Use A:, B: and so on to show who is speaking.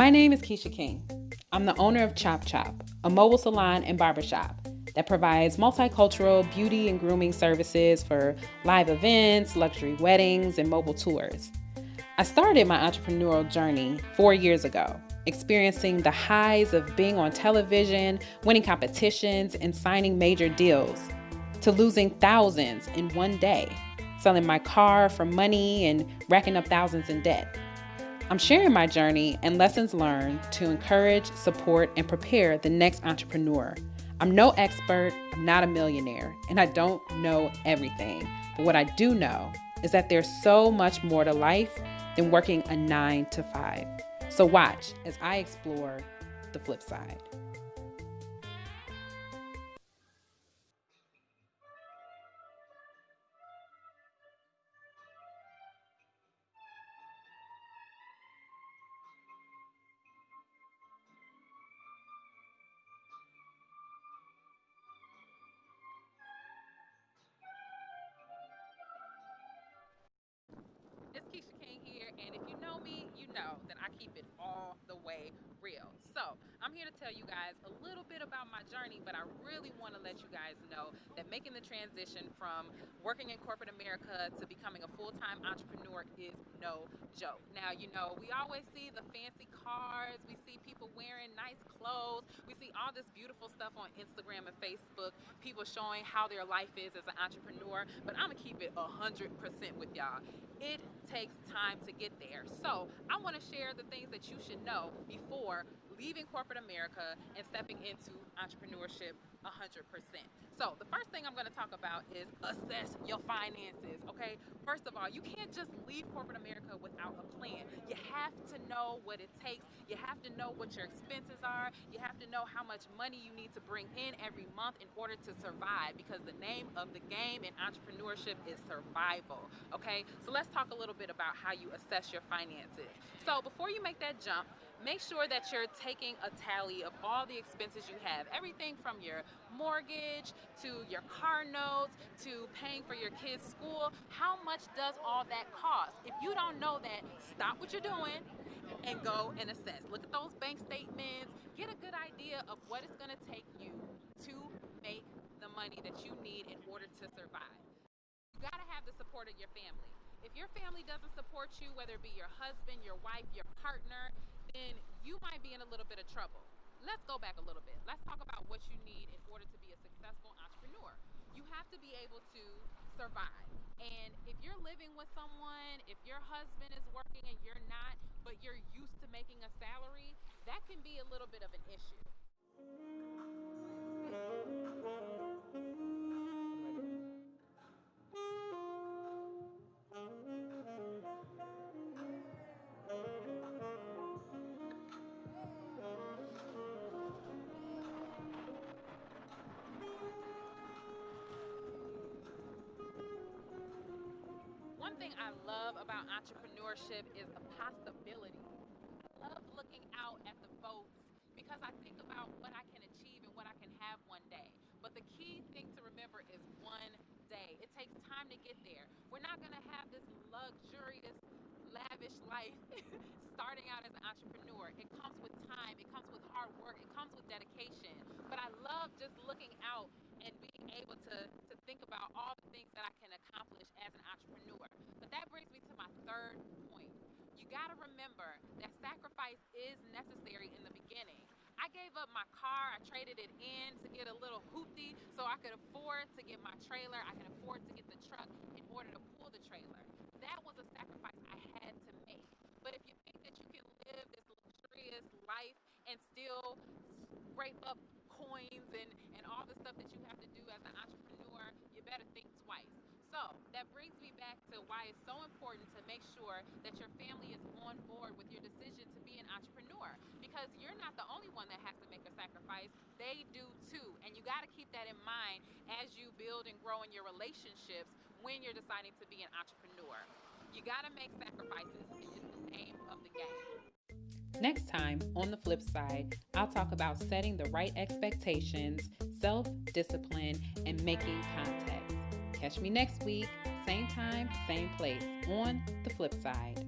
A: My name is Kesia King. I'm the owner of Chop Chop, a mobile salon and barbershop that provides multicultural beauty and grooming services for live events, luxury weddings, and mobile tours. I started my entrepreneurial journey 4 years ago, experiencing the highs of being on television, winning competitions, and signing major deals, to losing thousands in one day, selling my car for money and racking up thousands in debt. I'm sharing my journey and lessons learned to encourage, support, and prepare the next entrepreneur. I'm no expert, I'm not a millionaire, and I don't know everything. But what I do know is that there's so much more to life than working a 9 to 5. So watch as I explore the flip side. It's Kesia King here, and if you know me, you know that I keep it all the way real. So, I'm here to tell you guys a little bit about my journey, but I really want to let you guys know that making the transition from working in corporate America to becoming a full-time entrepreneur is no joke. Now, we always see the fancy cars, we see people wearing nice clothes, we see all this beautiful stuff on Instagram and Facebook, people showing how their life is as an entrepreneur, but I'm gonna keep it 100% with y'all. It takes time to get there. So I want to share the things that you should know before leaving corporate America and stepping into entrepreneurship 100%. So the first thing I'm going to talk about is assess your finances, okay? First of all, you can't just leave corporate America without a plan. You have to know what it takes. You have to know what your expenses are. You have to know how much money you need to bring in every month in order to survive, because the name of the game in entrepreneurship is survival, okay? So let's talk a little bit about how you assess your finances. So before you make that jump, make sure that you're taking a tally of all the expenses you have. Everything from your mortgage to your car notes to paying for your kids' school. How much does all that cost? If you don't know that, stop what you're doing and go and assess. Look at those bank statements. Get a good idea of what it's going to take you to make the money that you need in order to survive. You got to have the support of your family. If your family doesn't support you, whether it be your husband, your wife, your partner, then you might be in a little bit of trouble. Let's go back a little bit. Let's talk about what you need in order to be a successful entrepreneur. You have to be able to survive. And if you're living with someone, if your husband is working and you're not, but you're used to making a salary, that can be a little bit of an issue. One thing I love about entrepreneurship is the possibility. I love looking out at the votes because I think about what I can achieve and what I can have one day. But the key thing to remember is one day. It takes time to get there. We're not going to have this luxurious, lavish life starting out as an entrepreneur. It comes with time, it comes with hard work, it comes with dedication. But I love just looking out and being able to think about all the things that I can accomplish as an entrepreneur. But that brings me to my third point. You got to remember that sacrifice is necessary in the beginning. I gave up my car, I traded it in to get a little hoopty so I could afford to get my trailer, I can afford to get the truck in order to pull the trailer. That was a sacrifice I had to make. But if you think that you can live this luxurious life and still scrape up coins and all the stuff that you have to do as an entrepreneur, you better think twice. So that brings me back to why it's so important to make sure that your family is on board with your decision to be an entrepreneur, because you're not the only one that has to make a sacrifice. They do too. And you got to keep that in mind as you build and grow in your relationships when you're deciding to be an entrepreneur. You got to make sacrifices. It's the name of the game. Next time on the flip side, I'll talk about setting the right expectations, self discipline, and making contacts. Catch me next week, same time, same place, on the flip side.